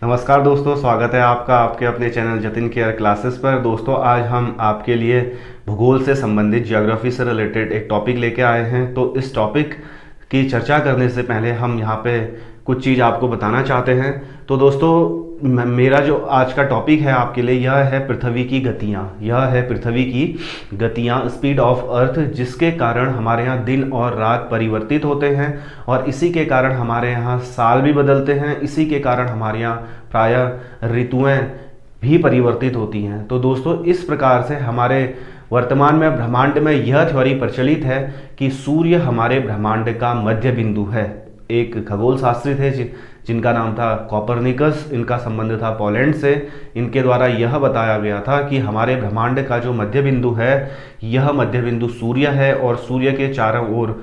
नमस्कार दोस्तों, स्वागत है आपका आपके अपने चैनल जतिन केयर क्लासेस पर। दोस्तों, आज हम आपके लिए भूगोल से संबंधित, ज्योग्राफी से रिलेटेड एक टॉपिक लेके आए हैं। तो इस टॉपिक की चर्चा करने से पहले हम यहाँ पे कुछ चीज़ आपको बताना चाहते हैं। तो दोस्तों, मेरा जो आज का टॉपिक है आपके लिए, यह है पृथ्वी की गतियाँ। यह है पृथ्वी की गतियाँ, स्पीड ऑफ अर्थ, जिसके कारण हमारे यहाँ दिन और रात परिवर्तित होते हैं और इसी के कारण हमारे यहाँ साल भी बदलते हैं। इसी के कारण हमारे यहाँ प्रायः ऋतुएं भी परिवर्तित होती हैं। तो दोस्तों, इस प्रकार से हमारे वर्तमान में ब्रह्मांड में यह थ्योरी प्रचलित है कि सूर्य हमारे ब्रह्मांड का मध्य बिंदु है। एक खगोल शास्त्री थे जिनका नाम था कॉपरनिकस। इनका संबंध था पोलैंड से। इनके द्वारा यह बताया गया था कि हमारे ब्रह्मांड का जो मध्य बिंदु है, यह मध्य बिंदु सूर्य है और सूर्य के चारों ओर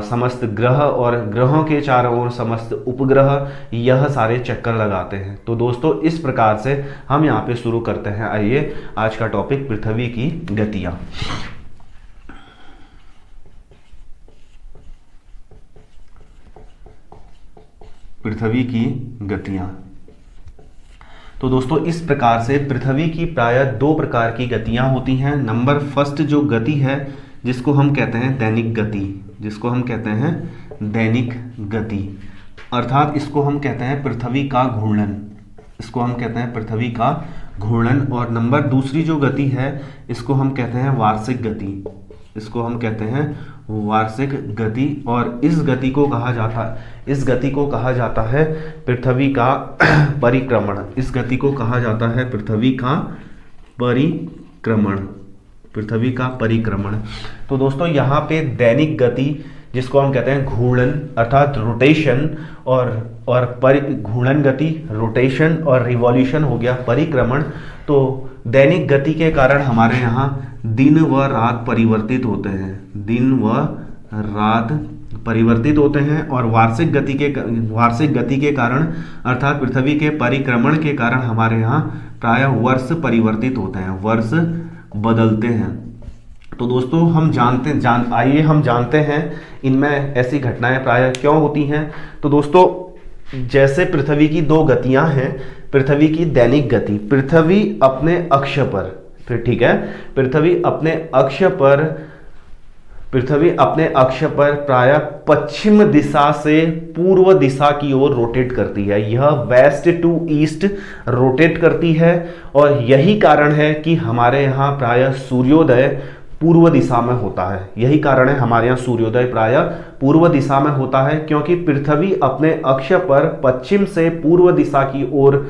समस्त ग्रह और ग्रहों के चारों ओर समस्त उपग्रह यह सारे चक्कर लगाते हैं। तो दोस्तों, इस प्रकार से हम यहाँ पे शुरू करते हैं। आइए, आज का टॉपिक पृथ्वी की गतियाँ। पृथ्वी की गतियाँ। तो दोस्तों, इस प्रकार से पृथ्वी की प्रायः दो प्रकार की गतियाँ होती हैं। नंबर फर्स्ट जो गति है, जिसको हम कहते हैं दैनिक गति, जिसको हम कहते हैं दैनिक गति, अर्थात इसको हम कहते हैं पृथ्वी का घूर्णन। इसको हम कहते हैं पृथ्वी का घूर्णन। और नंबर दूसरी जो गति है, इसको हम कहते हैं वार्षिक गति। इसको हम कहते हैं वार्षिक गति। और इस गति को कहा जाता है पृथ्वी का परिक्रमण। इस गति को कहा जाता है पृथ्वी का परिक्रमण। पृथ्वी का परिक्रमण। तो दोस्तों, यहाँ पे दैनिक गति, जिसको हम कहते हैं घूर्णन अर्थात रोटेशन, और घूर्णन गति, रोटेशन और रिवॉल्यूशन हो गया परिक्रमण। तो दैनिक गति के कारण हमारे यहाँ दिन व रात परिवर्तित होते हैं। दिन व रात परिवर्तित होते हैं। और वार्षिक गति के कारण अर्थात पृथ्वी के परिक्रमण के कारण हमारे यहाँ प्रायः वर्ष परिवर्तित होते हैं, वर्ष बदलते हैं। तो दोस्तों, आइए हम जानते हैं इनमें ऐसी घटनाएं प्रायः क्यों होती हैं। तो दोस्तों, जैसे पृथ्वी की दो गतियां हैं। पृथ्वी की दैनिक गति, पृथ्वी अपने अक्ष पर, फिर ठीक है, पृथ्वी अपने अक्ष पर प्रायः पश्चिम दिशा से पूर्व दिशा की ओर रोटेट करती है। यह वेस्ट टू ईस्ट रोटेट करती है और यही कारण है कि हमारे यहाँ प्रायः सूर्योदय पूर्व दिशा में होता है। यही कारण है हमारे यहाँ सूर्योदय प्रायः पूर्व दिशा में होता है, क्योंकि पृथ्वी अपने अक्ष पर पश्चिम से पूर्व दिशा की ओर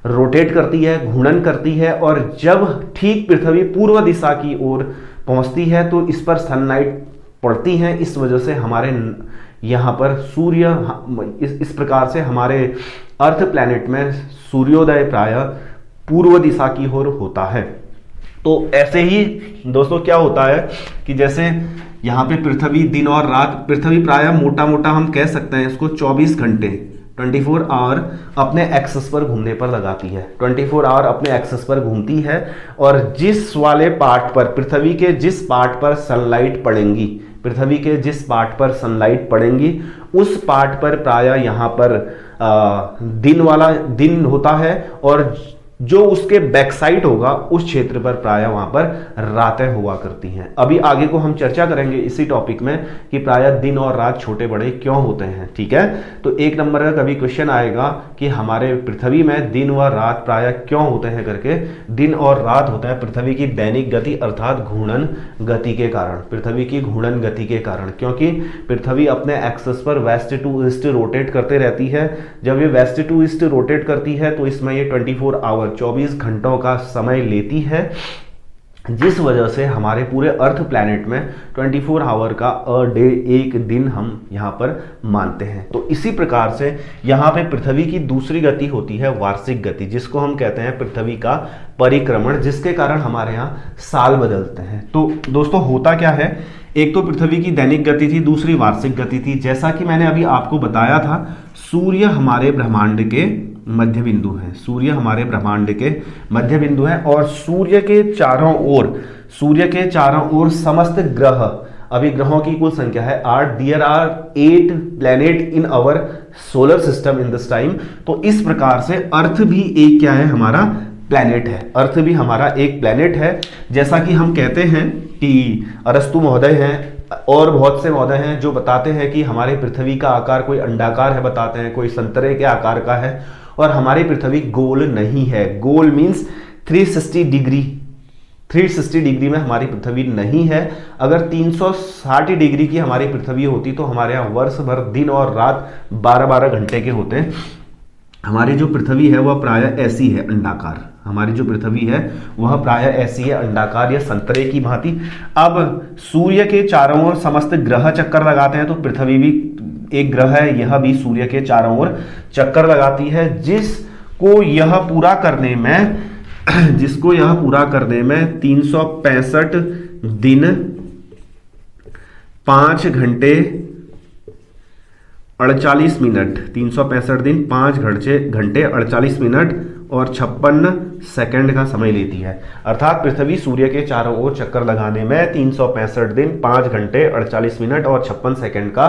रोटेट करती है, घूर्णन करती है। और जब ठीक पृथ्वी पूर्व दिशा की ओर पहुंचती है तो इस पर सनलाइट पड़ती है। इस वजह से हमारे यहाँ पर इस प्रकार से हमारे अर्थ प्लैनेट में सूर्योदय प्रायः पूर्व दिशा की ओर होता है। तो ऐसे ही दोस्तों क्या होता है कि जैसे यहाँ पे पृथ्वी दिन और रात, पृथ्वी प्रायः मोटा मोटा हम कह सकते हैं इसको 24 घंटे 24 आवर अपने एक्सेस पर घूमने पर लगाती है। 24 आवर अपने एक्सेस पर घूमती है। और जिस वाले पार्ट पर, पृथ्वी के जिस पार्ट पर सनलाइट पड़ेंगी, उस पार्ट पर प्रायः यहाँ पर दिन होता है। और जो उसके बैक साइड होगा, उस क्षेत्र पर प्रायः वहां पर रातें हुआ करती हैं। अभी आगे को हम चर्चा करेंगे इसी टॉपिक में कि प्रायः दिन और रात छोटे बड़े क्यों होते हैं। ठीक है, तो एक नंबर का कभी क्वेश्चन आएगा कि हमारे पृथ्वी में दिन व रात प्रायः क्यों होते हैं करके। दिन और रात होता है पृथ्वी की दैनिक गति अर्थात घूर्णन गति के कारण, पृथ्वी की घूर्णन गति के कारण, क्योंकि पृथ्वी अपने एक्सेस पर वेस्ट टू ईस्ट रोटेट करते रहती है। जब ये वेस्ट टू ईस्ट रोटेट करती है तो इसमें ये 24 आवर 24 घंटों का समय लेती है, जिस वजह से हमारे पूरे अर्थ प्लैनेट में 24 आवर का डे, एक दिन हम यहाँ पर मानते हैं। तो इसी प्रकार से यहाँ पे पृथ्वी की दूसरी गति होती है वार्षिक गति, जिसको हम कहते हैं पृथ्वी का परिक्रमण, जिसके कारण हमारे यहाँ साल बदलते हैं। तो दोस्तों, होता क्या है, एक तो पृथ्वी की दैनिक गति थी, दूसरी वार्षिक गति थी। जैसा कि मैंने अभी आपको बताया था, सूर्य हमारे ब्रह्मांड के मध्य बिंदु है। सूर्य हमारे ब्रह्मांड के मध्य बिंदु है और सूर्य के चारों ओर समस्त ग्रह अभी ग्रहों की कुल संख्या है 8। There are 8 planet in our solar system in this time. तो इस प्रकार से अर्थ भी एक क्या है, हमारा प्लैनेट है। अर्थ भी हमारा एक प्लैनेट है। जैसा कि हम कहते हैं कि अरस्तु महोदय हैं और बहुत से महोदय हैं जो बताते हैं कि हमारे पृथ्वी का आकार कोई अंडाकार है, बताते हैं कोई संतरे के आकार का है, और हमारी पृथ्वी गोल नहीं है। गोल मीन्स 360 डिग्री, 360 डिग्री में हमारी पृथ्वी नहीं है। अगर 360 डिग्री की हमारी पृथ्वी होती तो हमारे यहाँ वर्ष भर दिन और रात 12-12 घंटे के होते। हमारी जो पृथ्वी है वह प्रायः ऐसी है, अंडाकार। हमारी जो पृथ्वी है वह प्रायः ऐसी है, अंडाकार या संतरे की भांति। अब सूर्य के चारों ओर समस्त ग्रह चक्कर लगाते हैं, तो पृथ्वी भी एक ग्रह है, यह भी सूर्य के चारों ओर चक्कर लगाती है, जिसको यह पूरा करने में 365 दिन 5 घंटे 48 मिनट, 365 दिन 5 घंटे 48 मिनट और 56 सेकंड का समय लेती है। अर्थात पृथ्वी सूर्य के चारों ओर चक्कर लगाने में 365 दिन 5 घंटे 48 मिनट और 56 सेकंड का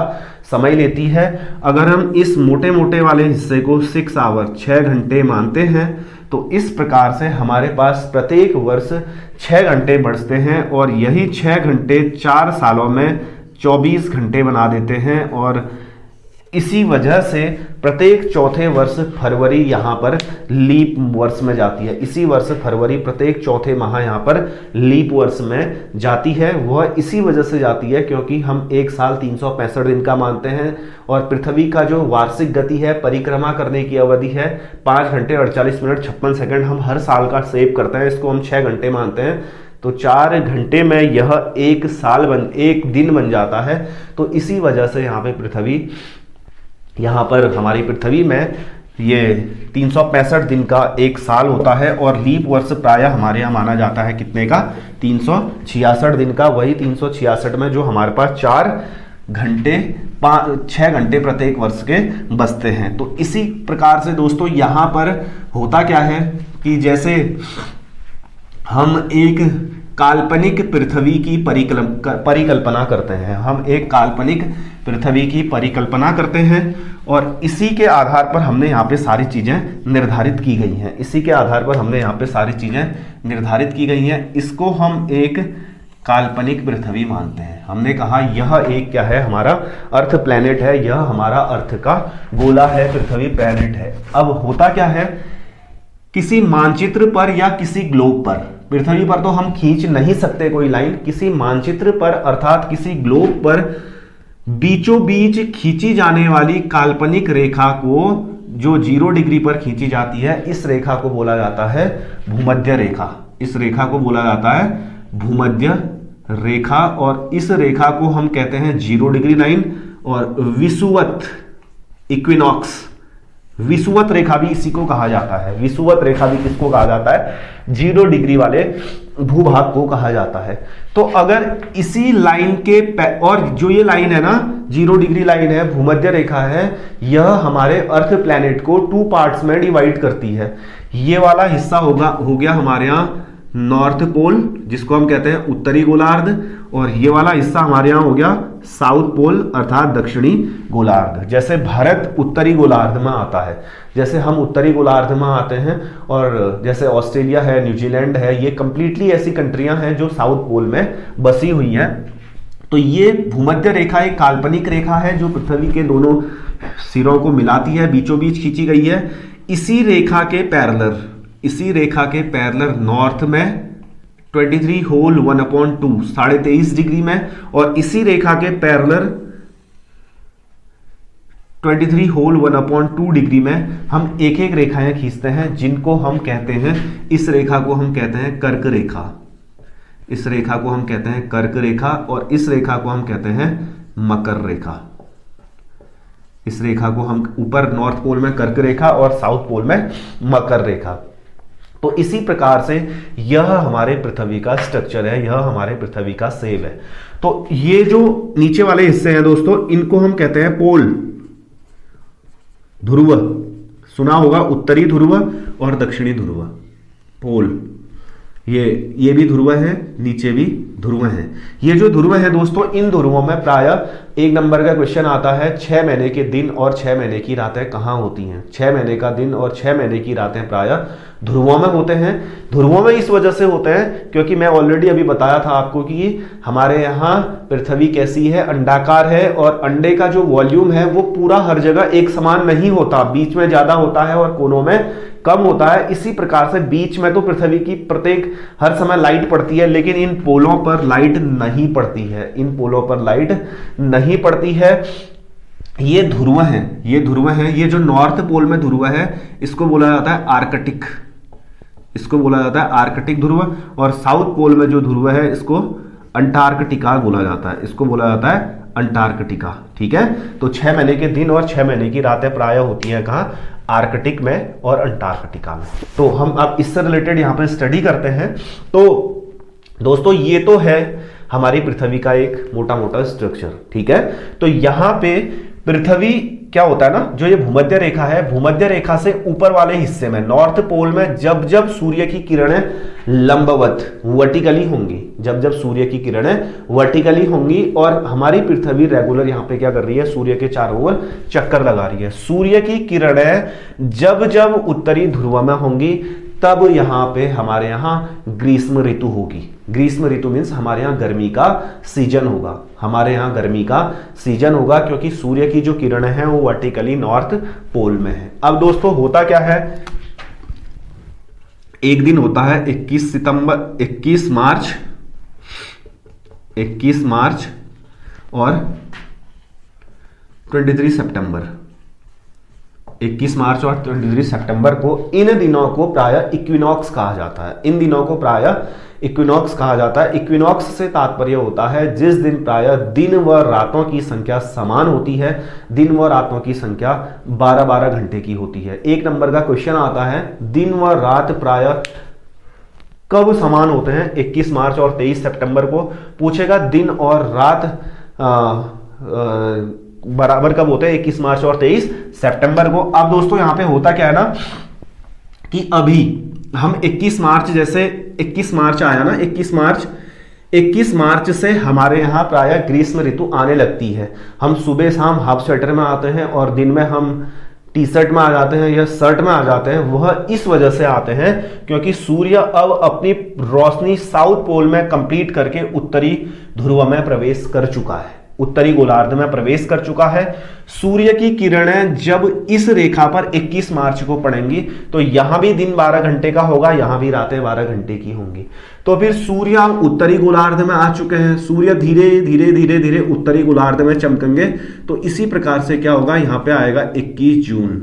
समय लेती है। अगर हम इस मोटे मोटे वाले हिस्से को 6 आवर 6 घंटे मानते हैं, तो इस प्रकार से हमारे पास प्रत्येक वर्ष 6 घंटे बचते हैं, और यही 6 घंटे 4 सालों में 24 घंटे बना देते हैं। और इसी वजह से प्रत्येक चौथे वर्ष फरवरी यहाँ पर लीप वर्ष में जाती है। इसी वर्ष फरवरी प्रत्येक चौथे माह यहाँ पर लीप वर्ष में जाती है। वह इसी वजह से जाती है क्योंकि हम एक साल 365 दिन का मानते हैं, और पृथ्वी का जो वार्षिक गति है, परिक्रमा करने की अवधि है 5 घंटे 48 मिनट 56 सेकंड, हम हर साल का सेव करते हैं, इसको हम 6 घंटे मानते हैं। तो 4 घंटे में यह एक दिन बन जाता है। तो इसी वजह से यहाँ पर हमारी पृथ्वी में ये 365 दिन का एक साल होता है, और लीप वर्ष प्रायः हमारे यहाँ माना जाता है कितने का, 366 दिन का। वही 366 में जो हमारे पास 6 घंटे प्रत्येक वर्ष के बचते हैं। तो इसी प्रकार से दोस्तों यहाँ पर होता क्या है कि जैसे हम एक काल्पनिक पृथ्वी की परिकल्पना करते हैं, हम एक काल्पनिक पृथ्वी की परिकल्पना करते हैं, और इसी के आधार पर हमने यहाँ पे सारी चीजें निर्धारित की गई हैं। इसी के आधार पर हमने यहाँ पे सारी चीजें निर्धारित की गई हैं। इसको हम एक काल्पनिक पृथ्वी मानते हैं। हमने कहा यह एक क्या है, हमारा अर्थ प्लैनेट है, यह हमारा अर्थ का गोला है, पृथ्वी प्लैनेट है। अब होता क्या है, किसी मानचित्र पर या किसी ग्लोब पर, पृथ्वी पर तो हम खींच नहीं सकते कोई लाइन, किसी मानचित्र पर अर्थात किसी ग्लोब पर बीचों बीच खींची जाने वाली काल्पनिक रेखा को, जो 0 डिग्री पर खींची जाती है, इस रेखा को बोला जाता है भूमध्य रेखा। इस रेखा को बोला जाता है भूमध्य रेखा, और इस रेखा को हम कहते हैं 0 डिग्री लाइन। और विषुवत इक्विनॉक्स, विषुवत रेखा भी इसी को कहा जाता है। विषुवत रेखा भी किसको कहा जाता है, 0 डिग्री वाले भूभाग को कहा जाता है। तो अगर इसी लाइन के और जो ये लाइन है ना, 0 डिग्री लाइन है, भूमध्य रेखा है, यह हमारे अर्थ प्लैनेट को 2 पार्ट्स में डिवाइड करती है। ये वाला हिस्सा हो गया हमारे यहाँ नॉर्थ पोल, जिसको हम कहते हैं उत्तरी गोलार्ध, और ये वाला हिस्सा हमारे यहाँ हो गया साउथ पोल अर्थात दक्षिणी गोलार्ध। जैसे भारत उत्तरी गोलार्ध में आता है, जैसे हम उत्तरी गोलार्ध में आते हैं, और जैसे ऑस्ट्रेलिया है, न्यूजीलैंड है, ये कंप्लीटली ऐसी कंट्रियां हैं जो साउथ पोल में बसी हुई हैं। तो ये भूमध्य रेखा एक काल्पनिक रेखा है जो पृथ्वी के दोनों सिरों को मिलाती है, बीचों बीच खींची गई है। इसी रेखा के पैरेलल नॉर्थ में 23 होल 1/2 23.5 डिग्री में, और इसी रेखा के पैरेलल 23 होल 1/2 डिग्री में हम एक एक रेखाएं खींचते हैं, जिनको हम कहते हैं, इस रेखा को हम कहते हैं कर्क रेखा, इस रेखा को हम कहते हैं कर्क रेखा, और इस रेखा को हम कहते हैं मकर रेखा। इस रेखा को हम ऊपर नॉर्थ पोल में कर्क रेखा और साउथ पोल में मकर रेखा। तो इसी प्रकार से यह हमारे पृथ्वी का स्ट्रक्चर है, यह हमारे पृथ्वी का शेप है। तो ये जो नीचे वाले हिस्से हैं दोस्तों, इनको हम कहते हैं पोल, ध्रुव। सुना होगा उत्तरी ध्रुव और दक्षिणी ध्रुव, पोल। ये भी ध्रुव है, नीचे भी ध्रुव हैं। ये जो ध्रुव हैं दोस्तों, इन ध्रुवों में प्रायः 1 नंबर का क्वेश्चन आता है, 6 महीने के दिन और 6 महीने की रातें कहाँ होती हैं। 6 महीने का दिन और 6 महीने की रातें प्रायः ध्रुवों में होते हैं। ध्रुवों में इस वजह से होते हैं क्योंकि मैं ऑलरेडी अभी बताया था आपको कि हमारे यहाँ पृथ्वी कैसी है, अंडाकार है, और अंडे का जो वॉल्यूम है वो पूरा हर जगह एक समान नहीं होता, बीच में ज्यादा होता है और कोनों में कम होता है। इसी प्रकार से बीच में तो पृथ्वी की प्रत्येक हर समय लाइट पड़ती है, लेकिन इन पोलों पर लाइट नहीं पड़ती है, इन पोलों पर लाइट नहीं पड़ती है। ये ध्रुव हैं, ये ध्रुव हैं। ये जो नॉर्थ पोल में ध्रुव है इसको बोला जाता है आर्कटिक, इसको बोला जाता है आर्कटिक ध्रुव, और साउथ पोल में जो ध्रुव है इसको अंटार्कटिका बोला जाता है, इसको बोला जाता है अंटार्कटिका। ठीक है, तो 6 महीने के दिन और 6 महीने की रातें प्रायः होती हैं कहाँ, आर्कटिक में और अंटार्कटिका में। तो हम अब इससे रिलेटेड यहाँ पे स्टडी करते हैं। तो दोस्तों ये तो है हमारी पृथ्वी का एक मोटा मोटा स्ट्रक्चर। ठीक है, तो यहाँ पे पृथ्वी क्या होता है ना, जो ये भूमध्य रेखा है, भूमध्य रेखा से ऊपर वाले हिस्से में नॉर्थ पोल में जब जब सूर्य की किरणें लंबवत वर्टिकली होंगी, जब जब सूर्य की किरणें वर्टिकली होंगी और हमारी पृथ्वी रेगुलर यहाँ पे क्या कर रही है, सूर्य के चारों ओर चक्कर लगा रही है, सूर्य की किरणें जब जब उत्तरी ध्रुव में होंगी तब यहाँ पे हमारे यहाँ ग्रीष्म ऋतु होगी। ग्रीष्म ऋतु मीन्स हमारे यहाँ गर्मी का सीजन होगा, हमारे यहाँ गर्मी का सीजन होगा, क्योंकि सूर्य की जो किरणें हैं वो वर्टिकली नॉर्थ पोल में है। अब दोस्तों होता क्या है, एक दिन होता है 21 मार्च और 23 सितंबर। 21 मार्च और 23 सितंबर को इन दिनों को प्रायः इक्विनॉक्स कहा जाता है। इन दिनों को प्रायः इक्विनॉक्स कहा जाता है। इक्विनॉक्स से तात्पर्य होता है जिस दिन प्रायः दिन व रातों की संख्या समान होती है, दिन व रातों की संख्या 12-12 घंटे की होती है। 1 नंबर का क्वेश्चन आता है, दिन व रात प्रायः कब समान होते हैं, 21 मार्च और 23 सितंबर को पूछेगा। दिन और रात बराबर कब होते हैं, 21 मार्च और 23 सितंबर को। अब दोस्तों यहां पे होता क्या है ना कि अभी हम 21 मार्च, जैसे 21 मार्च आया ना, 21 मार्च से हमारे यहाँ प्रायः ग्रीष्म ऋतु आने लगती है। हम सुबह शाम हाफ स्वेटर में आते हैं और दिन में हम टी शर्ट में आ जाते हैं या शर्ट में आ जाते हैं। वह इस वजह से आते हैं क्योंकि सूर्य अब अपनी रोशनी साउथ पोल में कंप्लीट करके उत्तरी ध्रुव में प्रवेश कर चुका है, उत्तरी गोलार्ध में प्रवेश कर चुका है। सूर्य की किरणें जब इस रेखा पर 21 मार्च को पड़ेंगी तो यहां भी दिन 12 घंटे का होगा, यहां भी रातें 12 घंटे की होंगी। तो फिर सूर्य उत्तरी गोलार्ध में आ चुके हैं, सूर्य धीरे धीरे धीरे धीरे उत्तरी गोलार्ध में चमकेंगे। तो इसी प्रकार से क्या होगा, यहां पे आएगा 21 जून,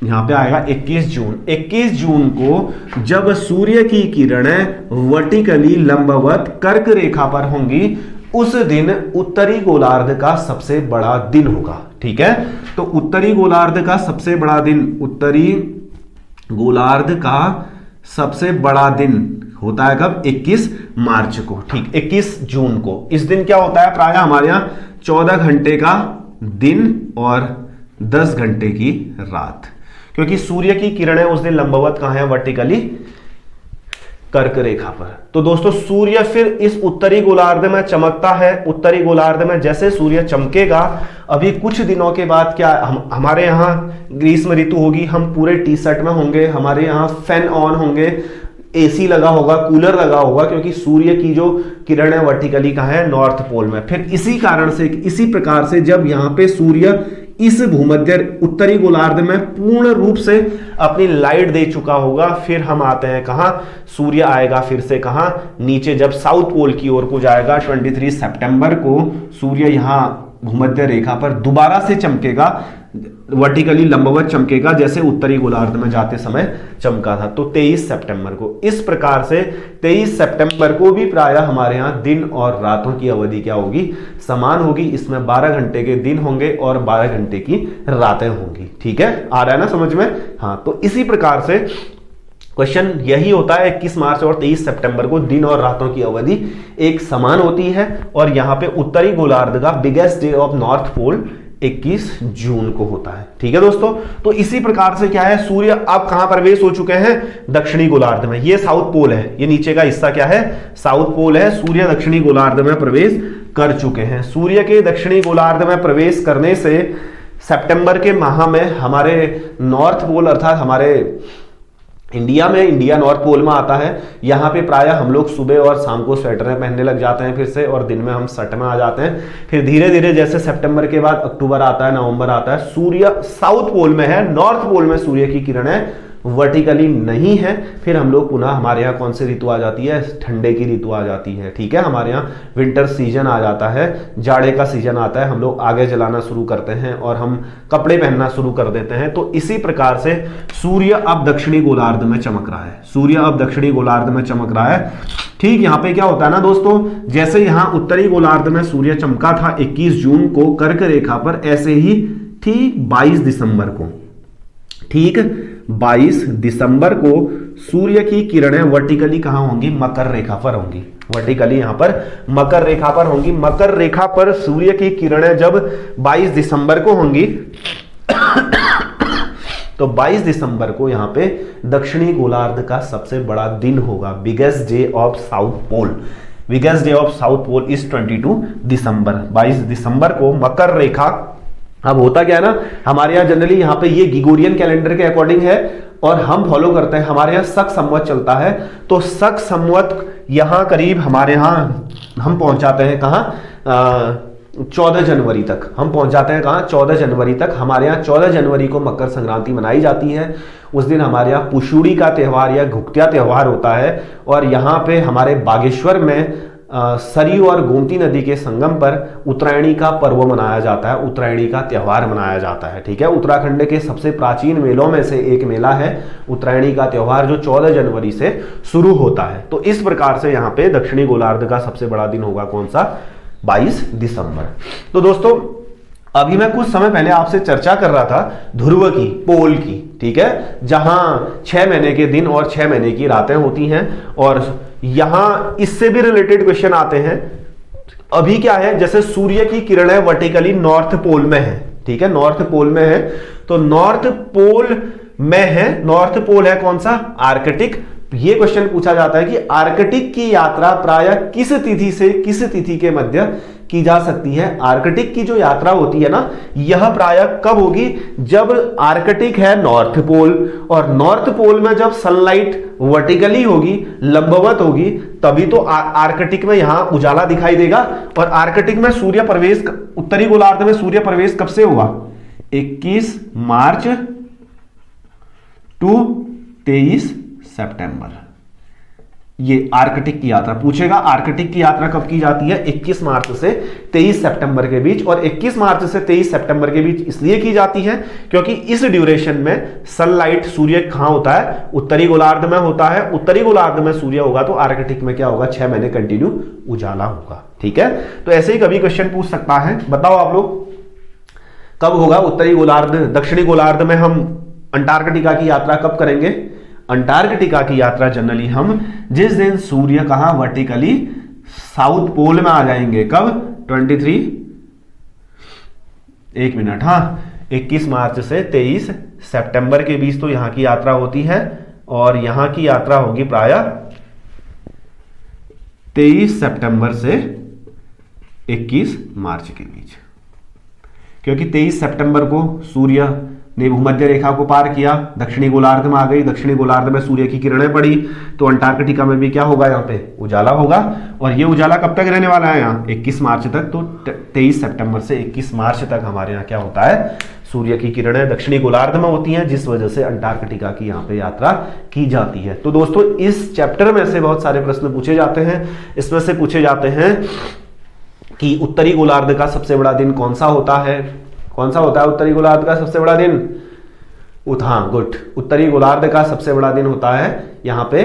यहां पे आएगा 21 जून। 21 जून को जब सूर्य की किरणें वर्टिकली लंबवत कर्क रेखा पर होंगी उस दिन उत्तरी गोलार्ध का सबसे बड़ा दिन होगा। ठीक है, तो उत्तरी गोलार्ध का सबसे बड़ा दिन, उत्तरी गोलार्ध का सबसे बड़ा दिन होता है कब, 21 मार्च को। ठीक, 21 जून को। इस दिन क्या होता है, प्रायः हमारे यहां 14 घंटे का दिन और 10 घंटे की रात, क्योंकि सूर्य की किरणें उस दिन लंबवत कहां है, वर्टिकली कर्क रेखा पर। तो दोस्तों सूर्य फिर इस उत्तरी गोलार्ध में चमकता है। उत्तरी गोलार्ध में जैसे सूर्य चमकेगा, अभी कुछ दिनों के बाद क्या हमारे यहाँ ग्रीष्म ऋतु होगी, हम पूरे टी शर्ट में होंगे, हमारे यहाँ फैन ऑन होंगे, एसी लगा होगा, कूलर लगा होगा, क्योंकि सूर्य की जो किरणें वर्टिकली कहाँ है, नॉर्थ पोल में। फिर इसी कारण से, इसी प्रकार से जब यहाँ पे सूर्य इस भूमध्य उत्तरी गोलार्ध में पूर्ण रूप से अपनी लाइट दे चुका होगा, फिर हम आते हैं कहां, सूर्य आएगा फिर से कहां, नीचे, जब साउथ पोल की ओर को जाएगा। 23 सितंबर को सूर्य यहां भूमध्य रेखा पर दोबारा से चमकेगा, वर्टिकली लंबवत चमकेगा, जैसे उत्तरी गोलार्ध में जाते समय चमका था। तो 23 सितंबर को, इस प्रकार से 23 सितंबर को भी प्रायः हमारे यहाँ दिन और रातों की अवधि क्या होगी, समान होगी। इसमें 12 घंटे के दिन होंगे और 12 घंटे की रातें होंगी। ठीक है, आ रहा है ना समझ में। हाँ, तो इसी प्रकार से क्वेश्चन यही होता है, 21 मार्च और 23 सितंबर को दिन और रातों की अवधि एक समान होती है। और यहाँ पे उत्तरी गोलार्ध का biggest day of north pole 21 जून को होता है। ठीक है दोस्तों, तो इसी प्रकार से क्या है, सूर्य अब कहां प्रवेश हो चुके हैं, दक्षिणी गोलार्ध में। ये साउथ पोल है, ये नीचे का हिस्सा क्या है, साउथ पोल है। सूर्य दक्षिणी गोलार्ध में प्रवेश कर चुके हैं। सूर्य के दक्षिणी गोलार्ध में प्रवेश करने से सितंबर के माह में हमारे नॉर्थ पोल अर्थात हमारे इंडिया में, इंडिया नॉर्थ पोल में आता है। यहाँ पे प्रायः हम लोग सुबह और शाम को स्वेटर पहनने लग जाते हैं फिर से, और दिन में हम शर्ट में आ जाते हैं। फिर धीरे धीरे जैसे सितंबर के बाद अक्टूबर आता है, नवंबर आता है, सूर्य साउथ पोल में है, नॉर्थ पोल में सूर्य की किरणें वर्टिकली नहीं है। फिर हम लोग पुनः, हमारे यहाँ कौन सी ऋतु आ जाती है, ठंडे की ऋतु आ जाती है। ठीक है, हमारे यहाँ विंटर सीजन आ जाता है, जाड़े का सीजन आता है, हम लोग आगे जलाना शुरू करते हैं और हम कपड़े पहनना शुरू कर देते हैं। तो इसी प्रकार से सूर्य अब दक्षिणी गोलार्ध में चमक रहा है, सूर्य अब दक्षिणी गोलार्ध में चमक रहा है। ठीक, यहाँ पे क्या होता है ना दोस्तों, जैसे यहाँ उत्तरी गोलार्ध में सूर्य चमका था 21 जून को कर्क रेखा पर, ऐसे ही ठीक 22 दिसंबर को, ठीक 22 दिसंबर को सूर्य की किरणें वर्टिकली कहां होंगी, मकर रेखा पर होंगी। वर्टिकली यहां पर मकर रेखा पर होंगी। मकर रेखा पर सूर्य की किरणें जब 22 दिसंबर को होंगी तो 22 दिसंबर को यहां पे दक्षिणी गोलार्ध का सबसे बड़ा दिन होगा, biggest day of south pole. Biggest day of south pole is 22 December. 22 दिसंबर को मकर रेखा, अब होता क्या है ना, हमारे यहाँ जनरली यहाँ पे ये ग्रिगोरियन कैलेंडर के अकॉर्डिंग है और हम फॉलो करते हैं, हमारे यहाँ शक संवत चलता है। तो शक संवत यहाँ करीब हमारे यहाँ हम पहुंच जाते हैं कहाँ, 14 जनवरी तक हम पहुंच जाते हैं। कहाँ, 14 जनवरी तक। हमारे यहाँ 14 जनवरी को मकर संक्रांति मनाई जाती है। उस दिन हमारे यहाँ पुशुड़ी का त्यौहार या घुघुतिया त्यौहार होता है, और यहाँ पे हमारे बागेश्वर में सरयू और गोमती नदी के संगम पर उत्तरायणी का पर्व मनाया जाता है, उत्तरायणी का त्यौहार मनाया जाता है। ठीक है, उत्तराखंड के सबसे प्राचीन मेलों में से एक मेला है उत्तरायणी का त्यौहार, जो 14 जनवरी से शुरू होता है। तो इस प्रकार से यहाँ पे दक्षिणी गोलार्ध का सबसे बड़ा दिन होगा कौन सा, 22 दिसंबर। तो दोस्तों, अभी मैं कुछ समय पहले आपसे चर्चा कर रहा था ध्रुव की, पोल की। ठीक है, जहां 6 महीने के दिन और 6 महीने की रातें होती हैं, और यहां इससे भी रिलेटेड क्वेश्चन आते हैं। अभी क्या है, जैसे सूर्य की किरणें वर्टिकली नॉर्थ पोल में है। ठीक है, नॉर्थ पोल में है, तो नॉर्थ पोल में है, नॉर्थ पोल है कौन सा, आर्कटिक। ये क्वेश्चन पूछा जाता है कि आर्कटिक की यात्रा प्रायः किस तिथि से किस तिथि के मध्य की जा सकती है। आर्कटिक की जो यात्रा होती है ना, यह प्रायः कब होगी, जब आर्कटिक है नॉर्थ पोल, और नॉर्थ पोल में जब सनलाइट वर्टिकली होगी, लंबवत होगी, तभी तो आर्कटिक में यहां उजाला दिखाई देगा। और आर्कटिक में सूर्य प्रवेश, उत्तरी गोलार्ध में सूर्य प्रवेश कब से हुआ, 21 मार्च टू 23 सितंबर। ये आर्कटिक की यात्रा पूछेगा, आर्कटिक की यात्रा कब की जाती है, 21 मार्च से 23 सितंबर के बीच। और 21 मार्च से 23 सितंबर के बीच इसलिए की जाती है क्योंकि इस ड्यूरेशन में सनलाइट, सूर्य कहां होता है, उत्तरी गोलार्ध में होता है। उत्तरी गोलार्ध में सूर्य होगा तो आर्कटिक में क्या होगा, 6 महीने कंटिन्यू उजाला होगा। ठीक है, तो ऐसे ही कभी क्वेश्चन पूछ सकता है। बताओ आप लोग, कब होगा उत्तरी गोलार्ध, दक्षिणी गोलार्ध में हम अंटार्कटिका की यात्रा कब करेंगे। अंटार्कटिका की यात्रा जनरली हम जिस दिन सूर्य कहां वर्टिकली साउथ पोल में आ जाएंगे, कब, 23, एक मिनट, हाँ, 21 मार्च से 23 सितंबर के बीच तो यहां की यात्रा होती है, और यहां की यात्रा होगी प्रायः 23 सितंबर से 21 मार्च के बीच, क्योंकि 23 सितंबर को सूर्य ने भूमध्य रेखा को पार किया, दक्षिणी गोलार्ध में आ गई, दक्षिणी गोलार्ध में सूर्य की किरणें पड़ी, तो अंटार्कटिका में भी क्या होगा, यहाँ पे उजाला होगा। और ये उजाला कब तक रहने वाला है, यहाँ 21 मार्च तक। तो 23 सितंबर से 21 मार्च तक हमारे यहाँ क्या होता है, सूर्य की किरणें दक्षिणी गोलार्ध में होती हैं, जिस वजह से अंटार्कटिका की यहाँ पे यात्रा की जाती है। तो दोस्तों, इस चैप्टर में से बहुत सारे प्रश्न पूछे जाते हैं। इसमें से पूछे जाते हैं कि उत्तरी गोलार्ध का सबसे बड़ा दिन कौन सा होता है, कौन सा होता है उत्तरी गोलार्ध का सबसे बड़ा दिन, हाँ गुड, उत्तरी गोलार्ध का सबसे बड़ा दिन होता है यहाँ पे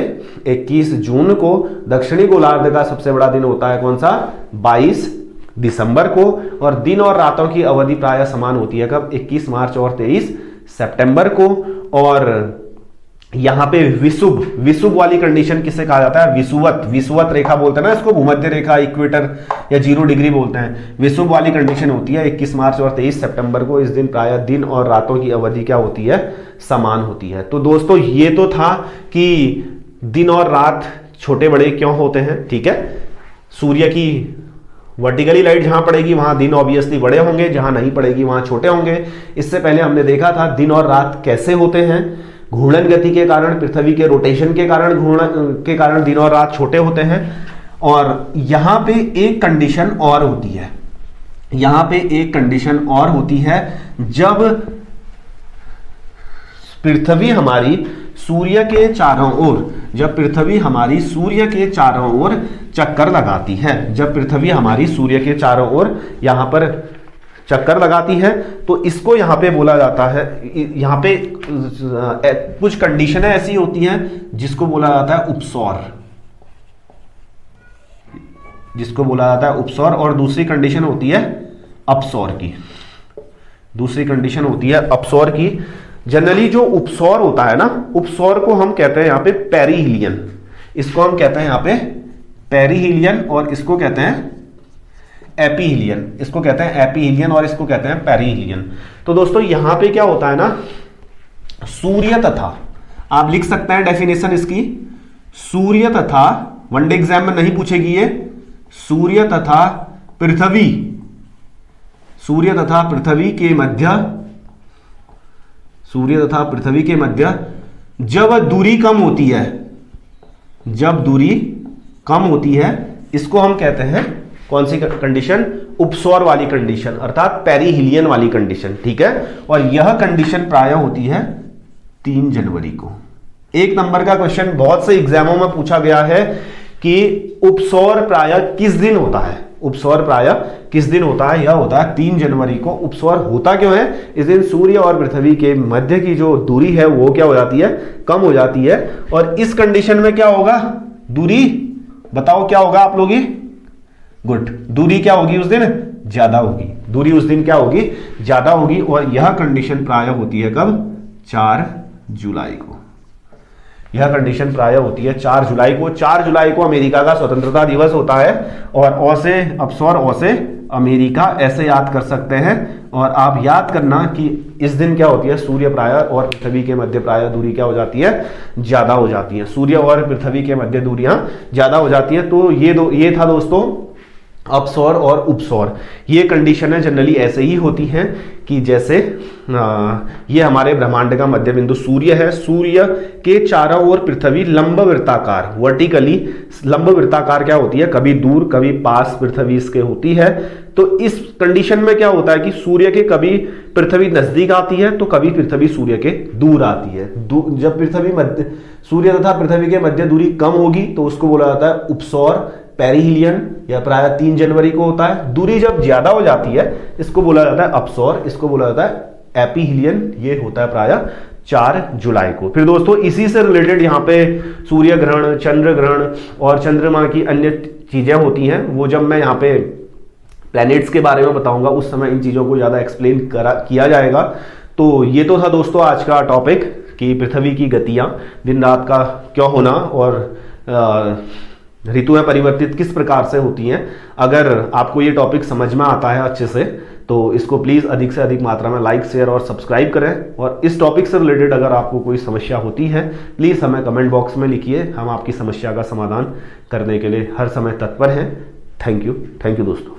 21 जून को। दक्षिणी गोलार्ध का सबसे बड़ा दिन होता है कौन सा, 22 दिसंबर को। और दिन और रातों की अवधि प्रायः समान होती है, कब, 21 मार्च और 23 सितंबर को। और यहाँ पे विषुव वाली कंडीशन किसे कहा जाता है? विषुवत रेखा बोलते हैं ना इसको, भूमध्य रेखा, इक्वेटर या 0 डिग्री बोलते हैं। विषुव वाली कंडीशन होती है 21 मार्च और 23 सितंबर को। इस दिन प्रायः दिन और रातों की अवधि क्या होती है? समान होती है। तो दोस्तों ये तो था कि दिन और रात छोटे बड़े क्यों होते हैं, ठीक है। सूर्य की वर्टिकली लाइट जहां पड़ेगी वहां दिन ऑब्वियसली बड़े होंगे, जहां नहीं पड़ेगी वहां छोटे होंगे। इससे पहले हमने देखा था दिन और रात कैसे होते हैं। घूर्णन गति के कारण, पृथ्वी के रोटेशन के कारण, घूर्णन के कारण दिन और रात छोटे होते हैं। और यहां पे एक कंडीशन और होती है, यहां पे एक कंडीशन और होती है, जब पृथ्वी हमारी सूर्य के चारों ओर, जब पृथ्वी हमारी सूर्य के चारों ओर चक्कर लगाती है, जब पृथ्वी हमारी सूर्य के चारों ओर यहां पर चक्कर लगाती है, तो इसको यहां पे बोला जाता है, यहां पे कुछ कंडीशनें ऐसी होती हैं जिसको बोला जाता है उपसौर, जिसको बोला जाता है उपसौर। और दूसरी कंडीशन होती है अपसौर की, दूसरी कंडीशन होती है अपसौर की। जनरली जो उपसौर होता है ना, उपसौर को हम कहते हैं यहां पे पेरीहिलियन, इसको हम कहते हैं यहां पे पेरीहिलियन, और इसको कहते हैं एपीहिलियन, इसको कहते हैं एपीहिलियन और इसको कहते हैं पेरीहिलियन। तो दोस्तों यहां पे क्या होता है ना, सूर्य तथा, आप लिख सकते हैं डेफिनेशन इसकी, सूर्य तथा, वनडे एग्जाम में नहीं पूछेगी ये, सूर्य तथा पृथ्वी, सूर्य तथा पृथ्वी के मध्य, सूर्य तथा पृथ्वी के मध्य जब दूरी कम होती है, जब दूरी कम होती है, इसको हम कहते हैं कौन सी कंडीशन? उपसौर वाली कंडीशन, अर्थात पेरीहिलियन वाली कंडीशन, ठीक है। और यह कंडीशन प्रायः होती है 3 जनवरी को। 1 नंबर का क्वेश्चन बहुत से एग्जामों में पूछा गया है कि उपसौर प्रायः किस दिन होता है, उपसौर प्रायः किस दिन होता है? यह होता है 3 जनवरी को। उपसौर होता क्यों है? इस दिन सूर्य और पृथ्वी के मध्य की जो दूरी है वो क्या हो जाती है? कम हो जाती है। और इस कंडीशन में क्या होगा? दूरी, बताओ क्या होगा आप लोग? गुड, दूरी क्या होगी उस दिन? ज्यादा होगी, दूरी उस दिन क्या होगी? ज्यादा होगी। और यह कंडीशन प्रायः होती है कब? 4 जुलाई को। यह कंडीशन प्रायः होती है 4 जुलाई को। 4 जुलाई को अमेरिका का स्वतंत्रता दिवस होता है। और ओ से अपसौर, ओ से अमेरिका, ऐसे याद कर सकते हैं। और आप याद करना कि इस दिन क्या होती है? सूर्य प्रायः और पृथ्वी के मध्य प्रायः दूरी क्या हो जाती है? ज्यादा हो जाती है। सूर्य और पृथ्वी के मध्य दूरियां ज्यादा हो जाती है। तो ये था दोस्तों अपसौर और उपसौर। ये कंडीशनें जनरली ऐसे ही होती हैं कि जैसे ये हमारे ब्रह्मांड का मध्य बिंदु सूर्य है, सूर्य के चारों ओर पृथ्वी लंब वृत्ताकार, वर्टिकली लंब वृत्ताकार क्या होती है? कभी दूर कभी पास पृथ्वी इसके होती है। तो इस कंडीशन में क्या होता है कि सूर्य के कभी पृथ्वी नजदीक आती है तो कभी पृथ्वी सूर्य के दूर आती है। जब पृथ्वी मध्य, सूर्य तथा पृथ्वी के मध्य दूरी कम होगी तो उसको बोला जाता है उपसौर, पेरीहिलियन, या प्रायः 3 जनवरी को होता है। दूरी जब ज्यादा हो जाती है इसको बोला जाता है अपसौर, इसको बोला जाता है एपीहिलियन। ये होता है प्रायः 4 जुलाई को। फिर दोस्तों इसी से रिलेटेड यहाँ पे सूर्य ग्रहण, चंद्र ग्रहण और चंद्रमा की अन्य चीजें होती हैं, वो जब मैं यहाँ पे प्लैनेट्स के बारे में बताऊंगा उस समय इन चीजों को ज्यादा एक्सप्लेन किया जाएगा। तो ये तो था दोस्तों आज का टॉपिक कि पृथ्वी की गतियां, दिन रात का क्यों होना और ऋतुएं परिवर्तित किस प्रकार से होती हैं। अगर आपको ये टॉपिक समझ में आता है अच्छे से तो इसको प्लीज़ अधिक से अधिक मात्रा में लाइक, शेयर और सब्सक्राइब करें। और इस टॉपिक से रिलेटेड अगर आपको कोई समस्या होती है प्लीज़ हमें कमेंट बॉक्स में लिखिए, हम आपकी समस्या का समाधान करने के लिए हर समय तत्पर हैं। थैंक यू दोस्तों।